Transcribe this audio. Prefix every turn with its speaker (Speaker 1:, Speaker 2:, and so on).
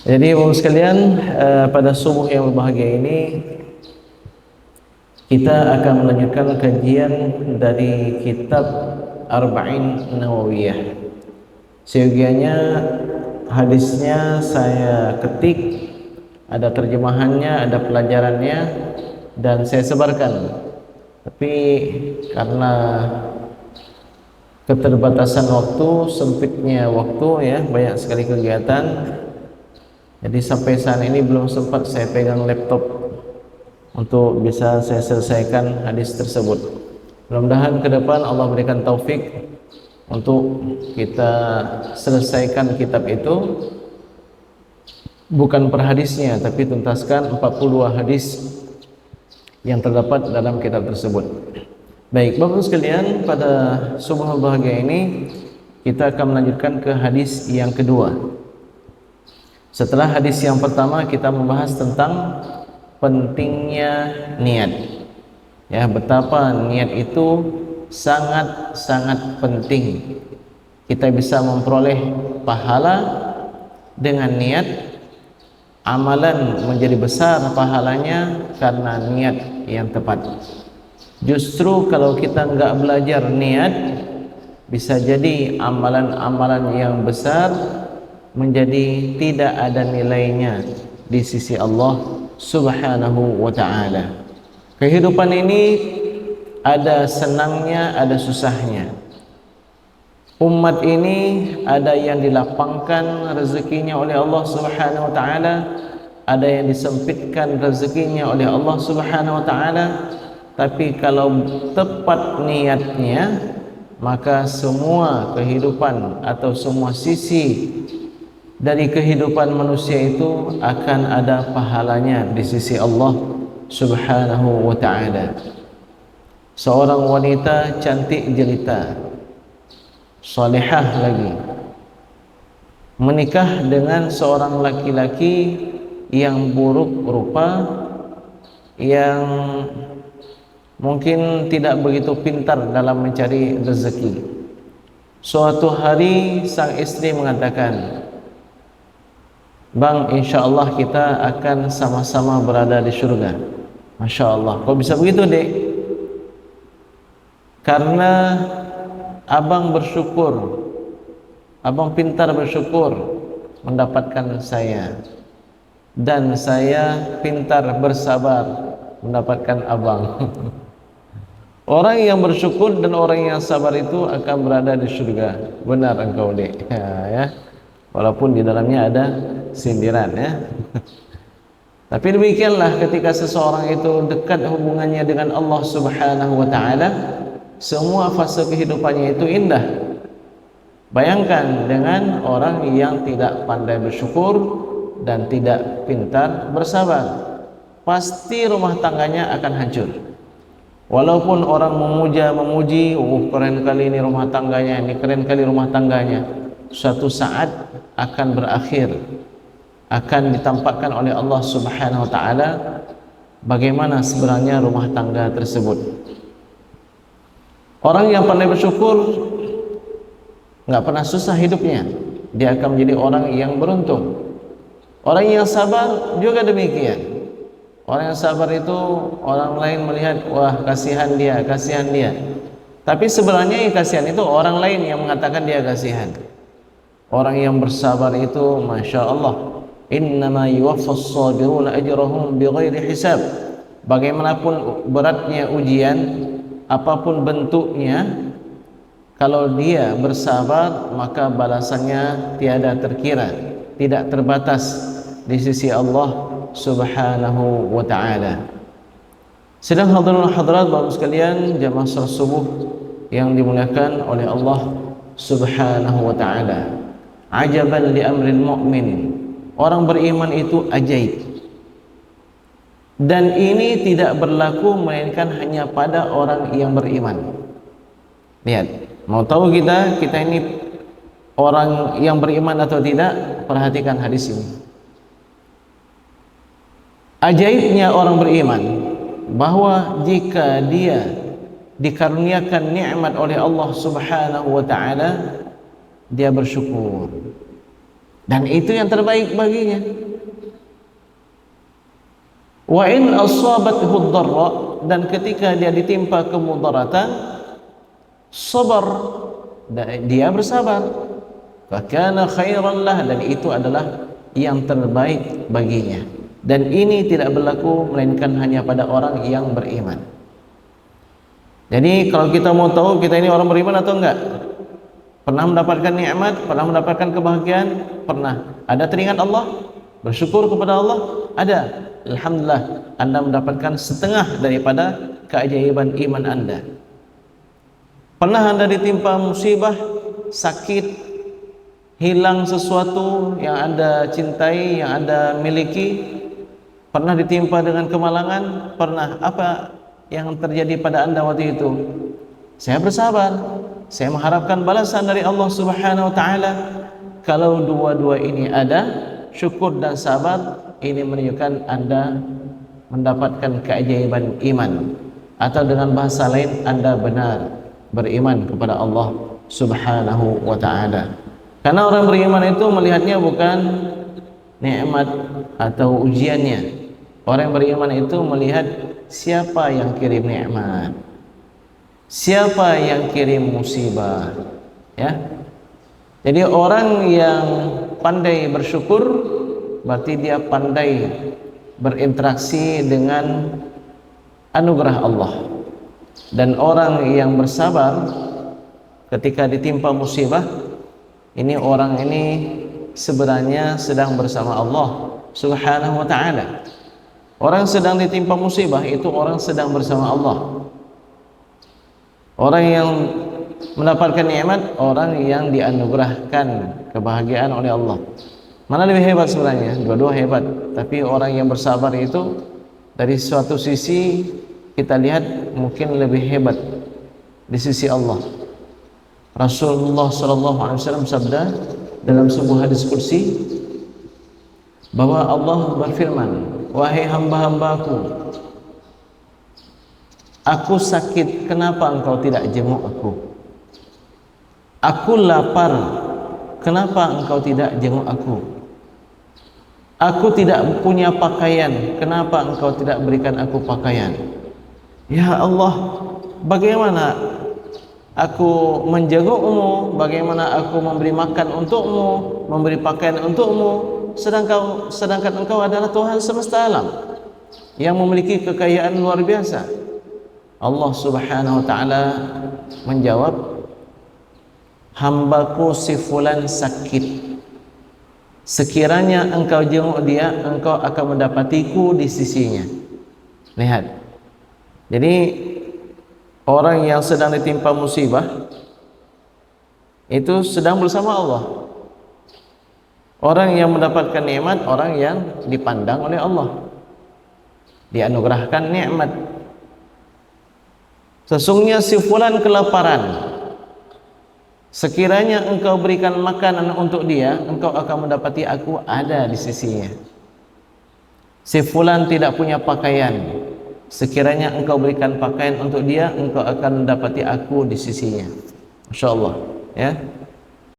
Speaker 1: Jadi Bapak sekalian, pada subuh yang berbahagia ini kita akan melanjutkan kajian dari kitab Arba'in Nawawiyah. Seyogianya hadisnya saya ketik, ada terjemahannya, ada pelajarannya, dan saya sebarkan. Tapi karena keterbatasan waktu, sempitnya waktu ya, banyak sekali kegiatan. Jadi sampai saat ini belum sempat saya pegang laptop untuk bisa saya selesaikan hadis tersebut. Mudah-mudahan ke depan Allah berikan taufik untuk kita selesaikan kitab itu, bukan per hadisnya, tapi tuntaskan 42 hadis yang terdapat dalam kitab tersebut. Baik, Bapak sekalian, pada subuh bahagia ini kita akan melanjutkan ke hadis yang kedua. Setelah hadis yang pertama kita membahas tentang pentingnya niat. Ya, betapa niat itu sangat-sangat penting. Kita bisa memperoleh pahala dengan niat. Amalan menjadi besar pahalanya karena niat yang tepat. Justru kalau kita enggak belajar niat, bisa jadi amalan-amalan yang besar menjadi tidak ada nilainya di sisi Allah Subhanahu wa ta'ala. Kehidupan ini ada senangnya, ada susahnya. Umat ini ada yang dilapangkan rezekinya oleh Allah Subhanahu wa ta'ala, ada yang disempitkan rezekinya oleh Allah Subhanahu wa ta'ala. Tapi kalau tepat niatnya, maka semua kehidupan atau semua sisi dari kehidupan manusia itu akan ada pahalanya di sisi Allah Subhanahu wa ta'ala. Seorang wanita cantik jelita, salihah lagi, menikah dengan seorang laki-laki yang buruk rupa, yang mungkin tidak begitu pintar dalam mencari rezeki. Suatu hari sang istri mengatakan, "Bang, insya Allah kita akan sama-sama berada di surga." Masya Allah, kok bisa begitu, dek? Karena abang bersyukur, abang pintar bersyukur mendapatkan saya, dan saya pintar bersabar mendapatkan abang. Orang yang bersyukur dan orang yang sabar itu akan berada di surga. Benar engkau, dek. Ya. Walaupun di dalamnya ada sindiran, ya. Tapi demikianlah ketika seseorang itu dekat hubungannya dengan Allah Subhanahu wa ta'ala, semua fase kehidupannya itu indah. Bayangkan dengan orang yang tidak pandai bersyukur dan tidak pintar bersabar, pasti rumah tangganya akan hancur. Walaupun orang memuji, keren kali ini rumah tangganya, ini keren kali rumah tangganya, suatu saat akan berakhir, akan ditampakkan oleh Allah Subhanahu wa ta'ala bagaimana sebenarnya rumah tangga tersebut. Orang yang pandai bersyukur nggak pernah susah hidupnya, dia akan menjadi orang yang beruntung. Orang yang sabar juga demikian. Orang yang sabar itu orang lain melihat, wah kasihan dia, kasihan dia. Tapi sebenarnya yang kasihan itu orang lain yang mengatakan dia kasihan. Orang yang bersabar itu, Masya Allah, innama yuwaffas sabiruna ajrahum bighairi hisab. Bagaimanapun beratnya ujian, apapun bentuknya, kalau dia bersabar, maka balasannya tiada terkira, tidak terbatas di sisi Allah Subhanahu wa ta'ala. Sedang hadirin hadirat Bapak sekalian, jamaah salat subuh yang dimuliakan oleh Allah Subhanahu wa ta'ala. Ajaban li amril mu'min. Orang beriman itu ajaib. Dan ini tidak berlaku melainkan hanya pada orang yang beriman. Lihat, mau tahu kita ini orang yang beriman atau tidak? Perhatikan hadis ini. Ajaibnya orang beriman, bahwa jika dia dikaruniakan nikmat oleh Allah Subhanahu wa ta'ala, dia bersyukur. dan itu yang terbaik baginya. Wa in asabathu dharra, dan ketika dia ditimpa kemudaratan, sabar, dia bersabar, fakana khairan lah, dan itu adalah yang terbaik baginya. Dan ini tidak berlaku melainkan hanya pada orang yang beriman. Jadi kalau kita mau tahu kita ini orang beriman atau enggak, pernah mendapatkan nikmat, pernah mendapatkan kebahagiaan, pernah ada teringat Allah, bersyukur kepada Allah, ada, alhamdulillah, Anda mendapatkan setengah daripada keajaiban iman Anda. Pernah Anda ditimpa musibah, sakit, hilang sesuatu yang Anda cintai, yang Anda miliki, pernah ditimpa dengan kemalangan, pernah, apa yang terjadi pada Anda waktu itu? Saya bersabar, saya mengharapkan balasan dari Allah Subhanahu wa taala. Kalau dua-dua ini ada, syukur dan sabar, ini menunjukkan Anda mendapatkan keajaiban iman, atau dengan bahasa lain, Anda benar beriman kepada Allah Subhanahu wa taala. Karena orang beriman itu melihatnya bukan nikmat atau ujiannya. Orang beriman itu melihat siapa yang kirim nikmat, siapa yang kirim musibah, ya. Jadi orang yang pandai bersyukur berarti dia pandai berinteraksi dengan anugerah Allah. Dan orang yang bersabar ketika ditimpa musibah, ini orang ini sebenarnya sedang bersama Allah Subhanahu wa taala. Orang sedang ditimpa musibah itu orang sedang bersama Allah. Orang yang mendapatkan nikmat, orang yang dianugerahkan kebahagiaan oleh Allah. Mana lebih hebat sebenarnya? Dua-dua hebat. Tapi orang yang bersabar itu dari suatu sisi kita lihat mungkin lebih hebat di sisi Allah. Rasulullah SAW sabda dalam sebuah hadis qudsi bahwa Allah berfirman, wahai hamba-hambaku, aku sakit, kenapa engkau tidak jenguk aku? Aku lapar, kenapa engkau tidak jenguk aku? Aku tidak punya pakaian, kenapa engkau tidak berikan aku pakaian? Ya Allah, bagaimana aku menjengukmu, bagaimana aku memberi makan untukmu, memberi pakaian untukmu, sedangkan engkau adalah Tuhan semesta alam yang memiliki kekayaan luar biasa. Allah Subhanahu wa taala menjawab, hambaku si fulan sakit, sekiranya engkau jenguk dia, engkau akan mendapatiku di sisinya. Lihat, jadi orang yang sedang ditimpa musibah itu sedang bersama Allah. Orang yang mendapatkan nikmat, orang yang dipandang oleh Allah, dianugerahkan nikmat. Sesungguhnya si fulan kelaparan, sekiranya engkau berikan makanan untuk dia, engkau akan mendapati aku ada di sisinya. Si fulan tidak punya pakaian, sekiranya engkau berikan pakaian untuk dia, engkau akan mendapati aku di sisinya. Masya Allah, ya.